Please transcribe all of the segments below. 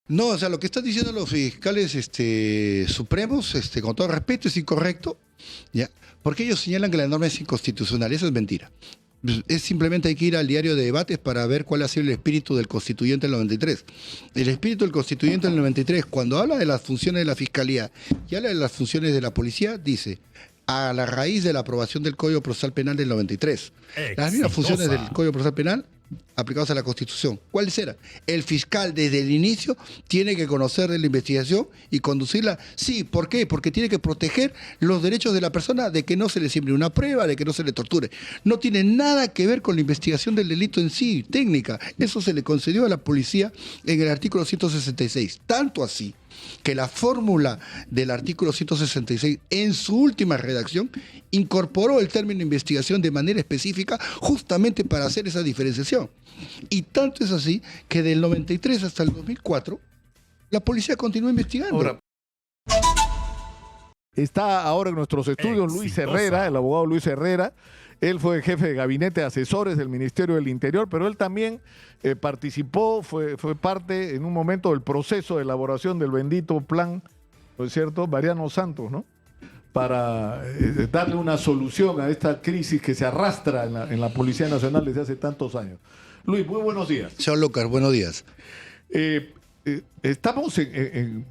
No, o sea, lo que están diciendo los fiscales supremos, con todo respeto, es incorrecto, ¿ya? Porque ellos señalan que la norma es inconstitucional. Eso es mentira. Es simplemente hay que ir al diario de debates para ver cuál ha sido el espíritu del constituyente del 93. El espíritu del constituyente del 93, cuando habla de las funciones de la fiscalía y habla de las funciones de la policía, dice a la raíz de la aprobación del Código Procesal Penal del 93. Las mismas funciones del Código Procesal Penal aplicados a la Constitución. ¿Cuáles eran? El fiscal desde el inicio tiene que conocer de la investigación y conducirla. Sí, ¿por qué? Porque tiene que proteger los derechos de la persona de que no se le siembre una prueba, de que no se le torture. No tiene nada que ver con la investigación del delito en sí, técnica. Eso se le concedió a la policía en el artículo 166. Tanto así que la fórmula del artículo 166 en su última redacción incorporó el término investigación de manera específica justamente para hacer esa diferenciación. Y tanto es así que del 93 hasta el 2004 la policía continuó investigando. Ahora, está ahora en nuestros estudios Luis Herrera, el abogado Luis Herrera. Él fue jefe de gabinete de asesores del Ministerio del Interior, pero él también participó, fue parte en un momento del proceso de elaboración del bendito plan, ¿no es cierto?, Mariano Santos, ¿no?, para darle una solución a esta crisis que se arrastra en la Policía Nacional desde hace tantos años. Luis, muy buenos días. Señor Lucas, buenos días. Estamos en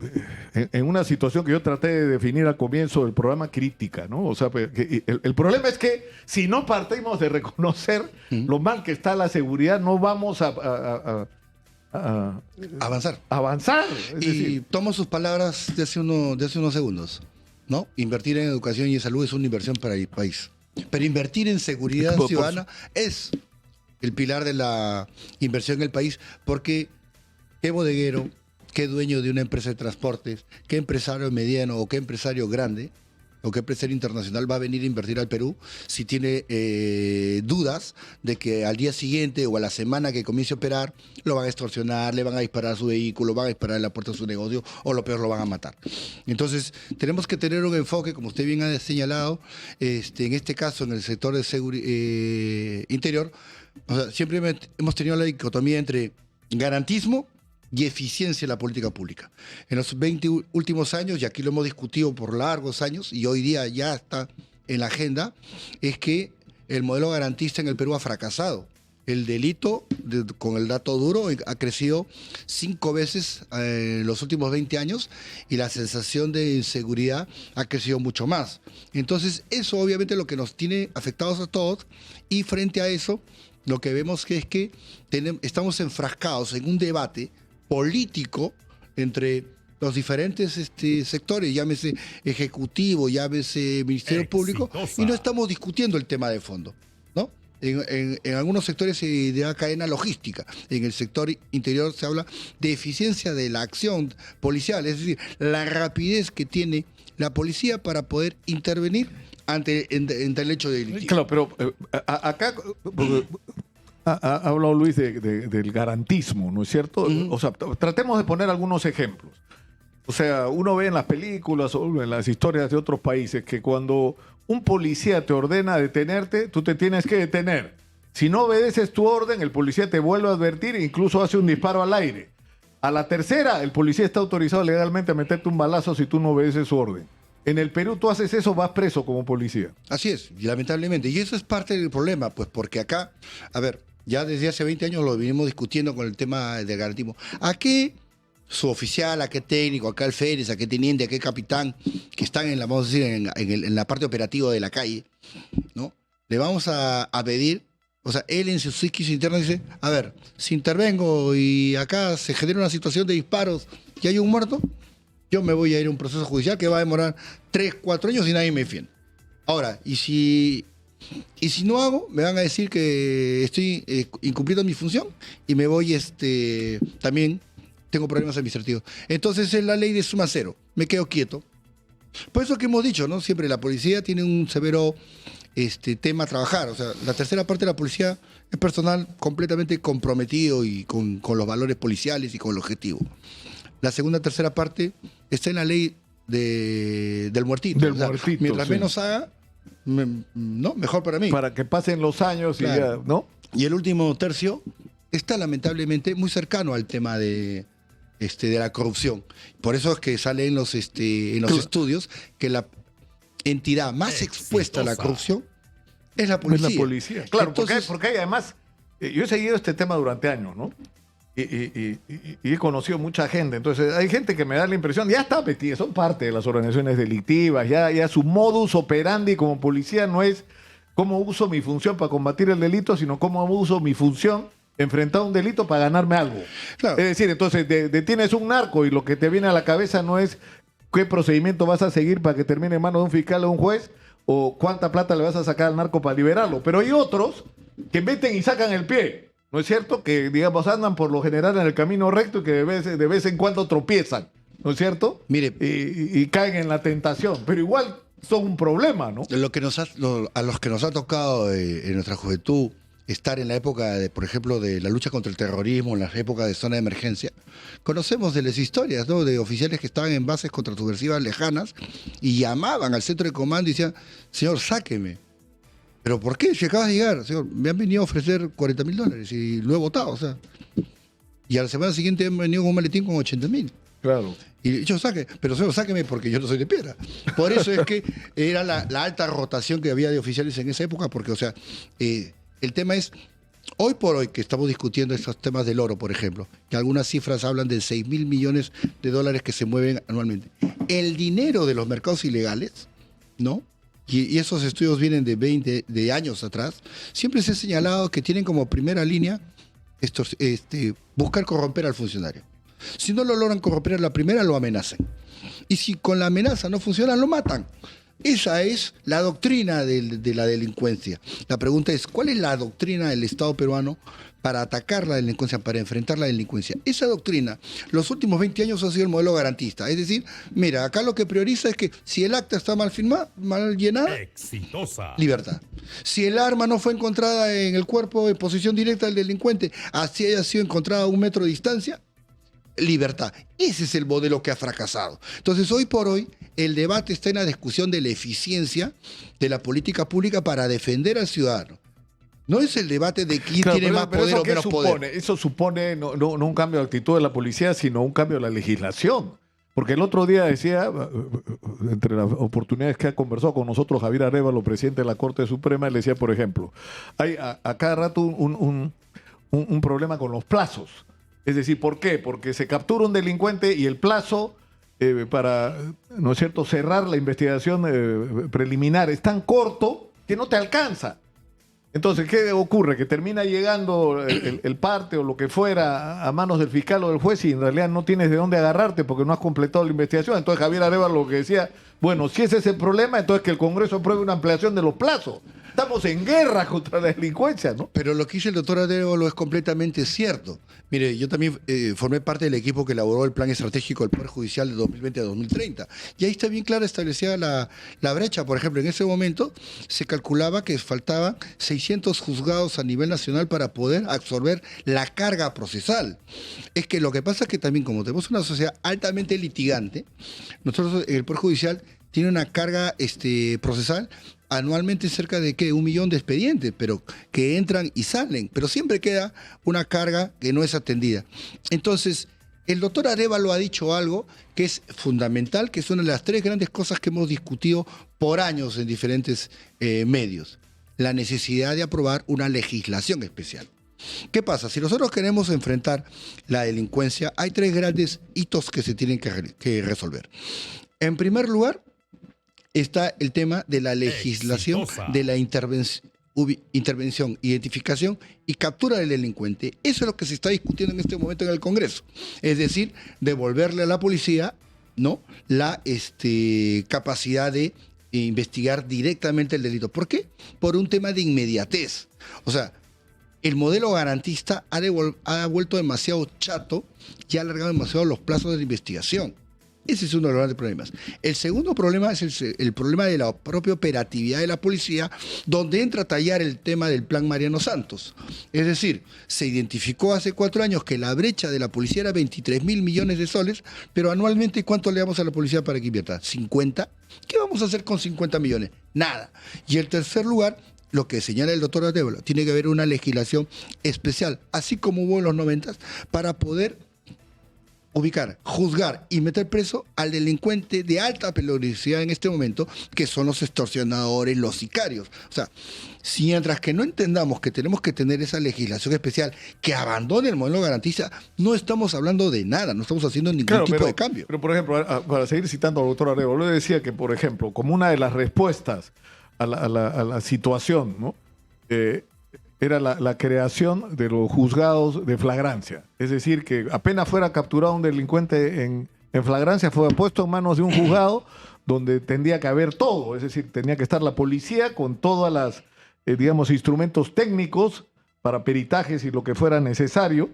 una situación que yo traté de definir al comienzo del programa, crítica, ¿no? O sea, el problema es que si no partimos de reconocer lo mal que está la seguridad, no vamos a avanzar. Es y decir, tomo sus palabras de hace unos segundos, ¿no? Invertir en educación y salud es una inversión para el país. Pero invertir en seguridad ciudadana es el pilar de la inversión en el país, porque ¿qué bodeguero, qué dueño de una empresa de transportes, qué empresario mediano o qué empresario grande o qué empresario internacional va a venir a invertir al Perú si tiene dudas de que al día siguiente o a la semana que comience a operar lo van a extorsionar, le van a disparar a su vehículo, van a disparar en la puerta de su negocio o lo peor lo van a matar? Entonces tenemos que tener un enfoque, como usted bien ha señalado, en este caso en el sector de interior. O sea, siempre hemos tenido la dicotomía entre garantismo y eficiencia en la política pública. En los 20 últimos años, y aquí lo hemos discutido por largos años, y hoy día ya está en la agenda, es que el modelo garantista en el Perú ha fracasado. El delito, con el dato duro, ha crecido 5 veces en los últimos 20 años y la sensación de inseguridad ha crecido mucho más. Entonces, eso obviamente es lo que nos tiene afectados a todos, y frente a eso, lo que vemos es que estamos enfrascados en un debate político entre los diferentes sectores, llámese Ejecutivo, llámese Ministerio Público, y no estamos discutiendo el tema de fondo, ¿no? En algunos sectores se da cadena logística, en el sector interior se habla de eficiencia de la acción policial, es decir, la rapidez que tiene la policía para poder intervenir ante el hecho de delictivo. claro, pero acá ha hablado Luis del garantismo, ¿no es cierto? O sea, tratemos de poner algunos ejemplos. O sea, uno ve en las películas o en las historias de otros países que cuando un policía te ordena detenerte, tú te tienes que detener. Si no obedeces tu orden, el policía te vuelve a advertir e incluso hace un disparo al aire. A la tercera, el policía está autorizado legalmente a meterte un balazo si tú no obedeces su orden. En el Perú tú haces eso, vas preso como policía. Así es, y lamentablemente. Y eso es parte del problema, pues porque acá, a ver, ya desde hace 20 años lo venimos discutiendo con el tema del garantismo. ¿A qué su oficial, a qué técnico, a qué alférez, a qué teniente, a qué capitán, que están en la, vamos a decir, en la parte operativa de la calle, ¿no? Le vamos a pedir, o sea, él en su psiquis interno dice, a ver, si intervengo y acá se genera una situación de disparos y hay un muerto, yo me voy a ir a un proceso judicial que va a demorar 3, 4 años y nadie me defiende. Ahora, y si no hago, me van a decir que estoy incumpliendo mi función y me voy, también tengo problemas administrativos. Entonces es la ley de suma cero, me quedo quieto. Por eso que hemos dicho, ¿no? Siempre la policía tiene un severo tema a trabajar. O sea, la tercera parte de la policía es personal completamente comprometido y con los valores policiales y con el objetivo. La segunda, tercera parte está en la ley del muertito. Del muertito, mientras menos haga, ¿no? Mejor para mí. Para que pasen los años y ya, ¿no? Y el último tercio está lamentablemente muy cercano al tema de de la corrupción. Por eso es que sale en los estudios que la entidad más expuesta a la corrupción es la policía. Es la policía. Claro, entonces, porque hay además, yo he seguido este tema durante años, ¿no? Y he conocido mucha gente. Entonces, hay gente que me da la impresión, ya está metida, son parte de las organizaciones delictivas, ya su modus operandi como policía no es cómo uso mi función para combatir el delito, sino cómo uso mi función enfrentar un delito para ganarme algo. Claro. Es decir, entonces detienes un narco y lo que te viene a la cabeza no es qué procedimiento vas a seguir para que termine en manos de un fiscal o un juez, o cuánta plata le vas a sacar al narco para liberarlo. Pero hay otros que meten y sacan el pie, ¿no es cierto? Que, digamos, andan por lo general en el camino recto y que de vez en cuando tropiezan, ¿no es cierto? Mire, y caen en la tentación, pero igual son un problema, ¿no? A los que nos ha tocado en nuestra juventud estar en la época, por ejemplo, de la lucha contra el terrorismo, en las épocas de zona de emergencia, conocemos de las historias, ¿no? De oficiales que estaban en bases contrasubversivas lejanas y llamaban al centro de comando y decían, señor, sáqueme. ¿Pero por qué? Si acabas de llegar, señor, me han venido a ofrecer $40.000 y lo he votado, o sea. Y a la semana siguiente han venido con un maletín con 80.000. Claro. Y yo pero señor, sáqueme porque yo no soy de piedra. Por eso es que era la alta rotación que había de oficiales en esa época, porque, o sea, el tema es, hoy por hoy que estamos discutiendo estos temas del oro, por ejemplo, que algunas cifras hablan de $6.000 millones que se mueven anualmente. El dinero de los mercados ilegales, ¿no? Y esos estudios vienen de años atrás, siempre se ha señalado que tienen como primera línea buscar corromper al funcionario. Si no lo logran corromper a la primera, lo amenazan. Y si con la amenaza no funciona, lo matan. Esa es la doctrina de la delincuencia. La pregunta es, ¿cuál es la doctrina del Estado peruano para atacar la delincuencia, para enfrentar la delincuencia? Esa doctrina, los últimos 20 años ha sido el modelo garantista. Es decir, mira, acá lo que prioriza es que si el acta está mal firmada, mal llenada, exitosa, libertad. Si el arma no fue encontrada en el cuerpo en posición directa del delincuente, así haya sido encontrada a 1 metro de distancia, libertad. Ese es el modelo que ha fracasado. Entonces, hoy por hoy, el debate está en la discusión de la eficiencia de la política pública para defender al ciudadano. No es el debate de quién tiene más poder o menos poder. Eso supone no un cambio de actitud de la policía, sino un cambio de la legislación. Porque el otro día decía, entre las oportunidades que ha conversado con nosotros Javier Arévalo, presidente de la Corte Suprema, le decía, por ejemplo, hay a cada rato un problema con los plazos. Es decir, ¿por qué? Porque se captura un delincuente y el plazo para, ¿no es cierto?, cerrar la investigación preliminar es tan corto que no te alcanza. Entonces, ¿qué ocurre? Que termina llegando el parte o lo que fuera a manos del fiscal o del juez y en realidad no tienes de dónde agarrarte porque no has completado la investigación. Entonces Javier Arévalo lo que decía, bueno, si ese es el problema, entonces que el Congreso apruebe una ampliación de los plazos. Estamos en guerra contra la delincuencia, ¿no? Pero lo que dice el doctor Arévalo es completamente cierto. Mire, yo también formé parte del equipo que elaboró el plan estratégico del Poder Judicial de 2020 a 2030. Y ahí está bien clara establecida la brecha. Por ejemplo, en ese momento se calculaba que faltaban 600 juzgados a nivel nacional para poder absorber la carga procesal. Es que lo que pasa es que también, como tenemos una sociedad altamente litigante, nosotros, el Poder Judicial tiene una carga procesal anualmente cerca de 1 millón de expedientes, pero que entran y salen, pero siempre queda una carga que no es atendida. Entonces, el doctor Arévalo ha dicho algo que es fundamental, que es una de las 3 grandes cosas que hemos discutido por años en diferentes medios. La necesidad de aprobar una legislación especial. ¿Qué pasa? Si nosotros queremos enfrentar la delincuencia, hay 3 grandes hitos que se tienen que resolver. En primer lugar, está el tema de la legislación, de la intervención, identificación y captura del delincuente. Eso es lo que se está discutiendo en este momento en el Congreso. Es decir, devolverle a la policía, ¿no?, la capacidad de investigar directamente el delito. ¿Por qué? Por un tema de inmediatez. O sea, el modelo garantista ha vuelto demasiado chato y ha alargado demasiado los plazos de la investigación. Ese es uno de los grandes problemas. El segundo problema es el problema de la propia operatividad de la policía, donde entra a tallar el tema del plan Mariano Santos. Es decir, se identificó hace 4 años que la brecha de la policía era 23.000 millones de soles, pero anualmente, ¿cuánto le damos a la policía para que invierta? ¿50? ¿Qué vamos a hacer con 50 millones? Nada. Y en tercer lugar, lo que señala el doctor Arévalo, tiene que haber una legislación especial, así como hubo en los 90, para poder ubicar, juzgar y meter preso al delincuente de alta peligrosidad en este momento, que son los extorsionadores, los sicarios. O sea, si mientras que no entendamos que tenemos que tener esa legislación especial que abandone el modelo garantista, no estamos hablando de nada, no estamos haciendo ningún tipo de cambio. Pero, por ejemplo, para seguir citando al doctor Arevalo, le decía que, por ejemplo, como una de las respuestas a la situación, ¿no? Era la creación de los juzgados de flagrancia. Es decir, que apenas fuera capturado un delincuente en flagrancia, fue puesto en manos de un juzgado donde tendría que haber todo. Es decir, tenía que estar la policía con todas las, digamos, instrumentos técnicos para peritajes y lo que fuera necesario.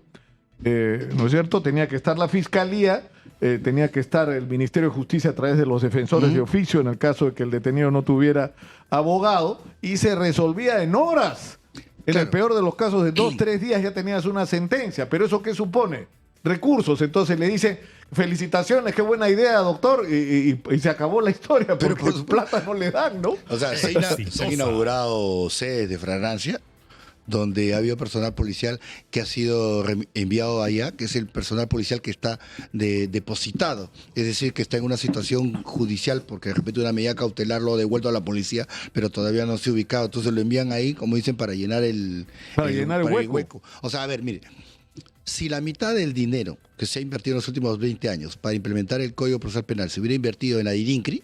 ¿No es cierto? Tenía que estar la fiscalía, tenía que estar el Ministerio de Justicia a través de los defensores de oficio en el caso de que el detenido no tuviera abogado, y se resolvía en horas. En el peor de los casos, de 2, 3 días ya tenías una sentencia. ¿Pero eso qué supone? Recursos. Entonces le dicen, felicitaciones, qué buena idea, doctor, y se acabó la historia, pero porque su plata no le dan, ¿no? O sea, se han inaugurado sedes de flagrancia donde ha habido personal policial que ha sido enviado allá, que es el personal policial que está depositado, es decir, que está en una situación judicial porque de repente una medida cautelar lo ha devuelto a la policía, pero todavía no se ha ubicado, entonces lo envían ahí, como dicen, para llenar el hueco. O sea, a ver, mire, si la mitad del dinero que se ha invertido en los últimos 20 años para implementar el Código Procesal Penal se hubiera invertido en la IDINCRI,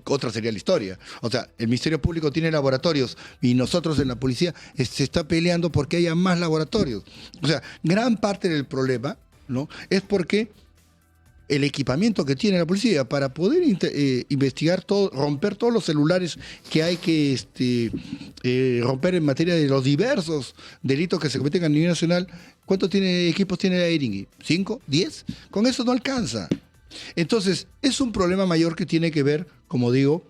otra sería la historia. O sea, el Ministerio Público tiene laboratorios y nosotros en la policía se está peleando porque haya más laboratorios. O sea, gran parte del problema, ¿no?, es porque el equipamiento que tiene la policía para poder investigar todo, romper todos los celulares que hay que romper en materia de los diversos delitos que se cometen a nivel nacional. ¿Cuántos equipos tiene la IRINGui? ¿5? ¿10? Con eso no alcanza. Entonces, es un problema mayor que tiene que ver, como digo,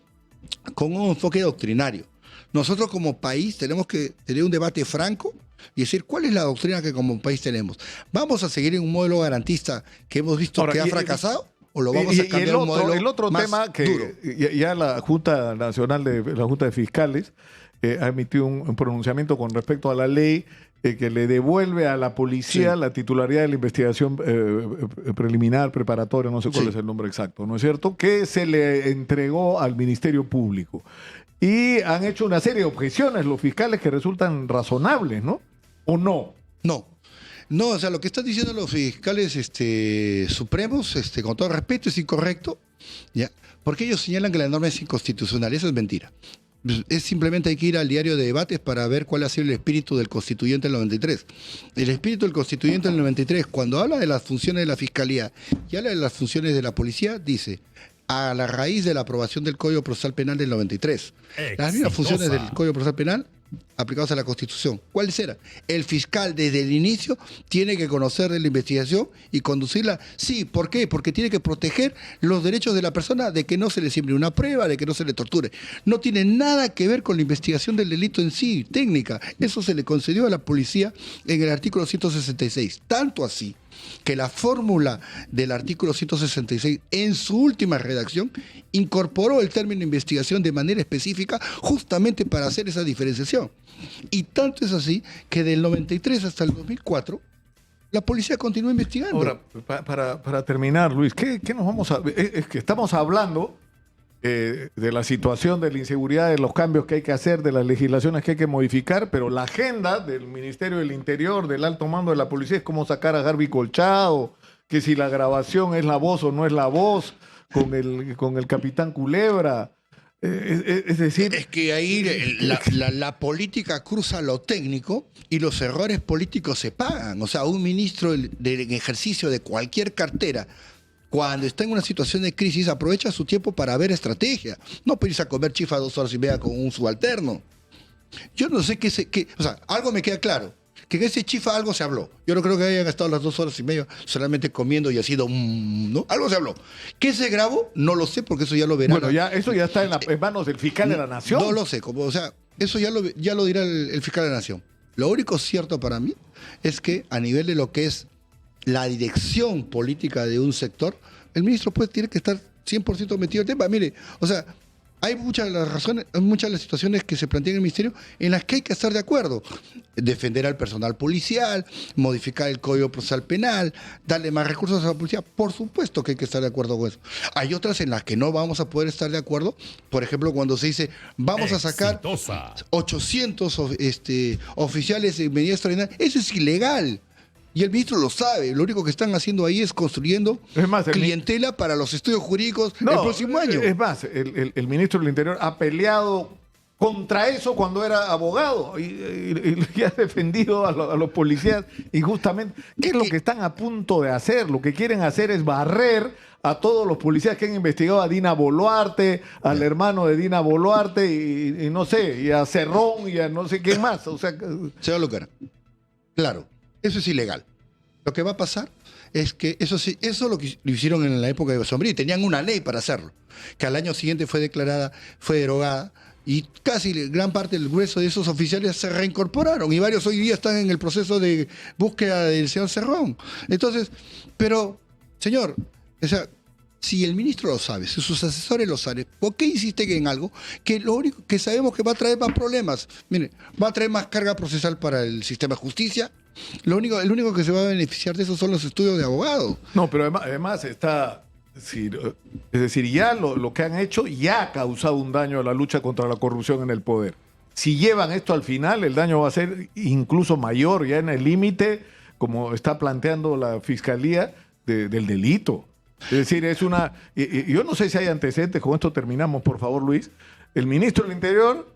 con un enfoque doctrinario. Nosotros como país tenemos que tener un debate franco y decir cuál es la doctrina que como país tenemos. ¿Vamos a seguir en un modelo garantista que hemos visto que ha fracasado? ¿O lo vamos a cambiar a un modelo el otro más tema que duro? Ya la Junta Nacional la Junta de Fiscales ha emitido un pronunciamiento con respecto a la ley que le devuelve a la policía la titularidad de la investigación preliminar, preparatoria, no sé cuál es el nombre exacto, ¿no es cierto?, que se le entregó al Ministerio Público. Y han hecho una serie de objeciones los fiscales que resultan razonables, ¿no? ¿O no? No, o sea, lo que están diciendo los fiscales supremos, con todo respeto, es incorrecto, ¿ya? Porque ellos señalan que la norma es inconstitucional. Eso es mentira. Es simplemente hay que ir al diario de debates para ver cuál ha sido el espíritu del constituyente del 93. El espíritu del constituyente del 93, cuando habla de las funciones de la fiscalía y habla de las funciones de la policía, dice: a la raíz de la aprobación del Código Procesal Penal del 93. Las mismas funciones del Código Procesal Penal aplicados a la Constitución. ¿Cuáles eran? El fiscal desde el inicio tiene que conocer de la investigación y conducirla. Sí, ¿por qué? Porque tiene que proteger los derechos de la persona, de que no se le siembre una prueba, de que no se le torture. No tiene nada que ver con la investigación del delito en sí, técnica. Eso se le concedió a la policía en el artículo 166. Tanto así que la fórmula del artículo 166 en su última redacción incorporó el término investigación de manera específica justamente para hacer esa diferenciación. Y tanto es así que del 93 hasta el 2004 la policía continúa investigando. Ahora, para terminar, Luis, ¿qué nos vamos a...? Es que estamos hablando de la situación de la inseguridad, de los cambios que hay que hacer, de las legislaciones que hay que modificar, pero la agenda del Ministerio del Interior, del alto mando de la policía, es cómo sacar a Harvey Colchado, que si la grabación es la voz o no es la voz, con el capitán Culebra. Es decir... Es que ahí la política cruza lo técnico y los errores políticos se pagan. O sea, un ministro en ejercicio de cualquier cartera, cuando está en una situación de crisis, aprovecha su tiempo para ver estrategia. No para irse a comer chifa 2 horas y media con un subalterno. Yo no sé o sea, algo me queda claro. Que en ese chifa algo se habló. Yo no creo que hayan estado las 2 horas y media solamente comiendo y ha sido... ¿no? Algo se habló. ¿Qué se grabó? No lo sé, porque eso ya lo verán. Bueno, eso ya está en manos del fiscal de la Nación. No lo sé. O sea, eso ya lo dirá el fiscal de la Nación. Lo único cierto para mí es que a nivel de lo que es la dirección política de un sector, el ministro tiene que estar 100% metido en el tema. Mire, o sea, Hay muchas de las razones, hay muchas de las situaciones que se plantean en el Ministerio en las que hay que estar de acuerdo. Defender al personal policial, modificar el Código Procesal Penal, darle más recursos a la policía. Por supuesto que hay que estar de acuerdo con eso. Hay otras en las que no vamos a poder estar de acuerdo. Por ejemplo, cuando se dice, vamos a sacar 800 oficiales en medida extraordinaria. Eso es ilegal. Y el ministro lo sabe. Lo único que están haciendo ahí es construyendo clientela para los estudios jurídicos el próximo año. Es más, el ministro del Interior ha peleado contra eso cuando era abogado y ha defendido a los policías injustamente. ¿Qué es lo que están a punto de hacer? Lo que quieren hacer es barrer a todos los policías que han investigado a Dina Boluarte, al hermano de Dina Boluarte y no sé, y a Cerrón y a no sé qué más. O sea, señor Lucara, claro. Eso es ilegal. Lo que va a pasar es que eso lo que lo hicieron en la época de Sombrí. Tenían una ley para hacerlo, que al año siguiente fue derogada, y casi gran parte del grueso de esos oficiales se reincorporaron, y varios hoy día están en el proceso de búsqueda del señor Cerrón. Entonces, pero, señor, o sea, si el ministro lo sabe, si sus asesores lo saben, ¿por qué insisten en algo que lo único que sabemos que va a traer más problemas? Mire, va a traer más carga procesal para el sistema de justicia. El único que se va a beneficiar de eso son los estudios de abogados. No, pero además está... Es decir, ya lo que han hecho ya ha causado un daño a la lucha contra la corrupción en el poder. Si llevan esto al final, el daño va a ser incluso mayor, ya en el límite, como está planteando la Fiscalía, del delito. Es decir, es una... yo no sé si hay antecedentes, con esto terminamos, por favor, Luis. El ministro del Interior,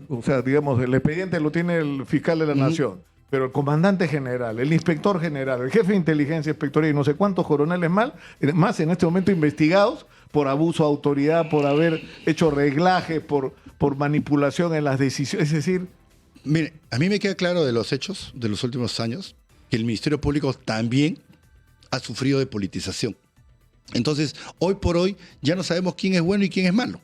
o sea, digamos, el expediente lo tiene el fiscal de la Nación, pero el comandante general, el inspector general, el jefe de inteligencia inspectoral y no sé cuántos coroneles más en este momento investigados por abuso de autoridad, por haber hecho reglaje, por manipulación en las decisiones. Es decir... Mire, a mí me queda claro de los hechos de los últimos años que el Ministerio Público también ha sufrido de politización. Entonces, hoy por hoy ya no sabemos quién es bueno y quién es malo.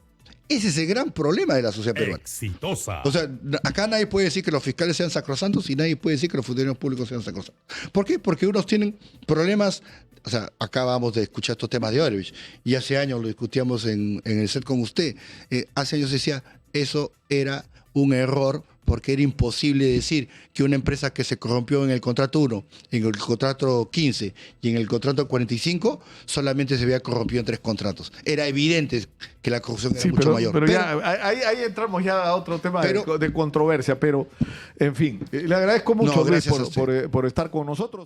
Ese es el gran problema de la sociedad peruana. Exitosa. O sea, acá nadie puede decir que los fiscales sean sacrosantos y nadie puede decir que los funcionarios públicos sean sacrosantos. ¿Por qué? Porque unos tienen problemas. O sea, acabamos de escuchar estos temas de Odebrecht y hace años lo discutíamos en el set con usted. Hace años decía, eso era un error porque era imposible decir que una empresa que se corrompió en el contrato 1, en el contrato 15 y en el contrato 45, solamente se había corrompido en 3 contratos. Era evidente que la corrupción era mucho mayor. Pero ya, ahí entramos ya a otro tema de controversia, pero en fin, le agradezco mucho, Luis, por estar con nosotros.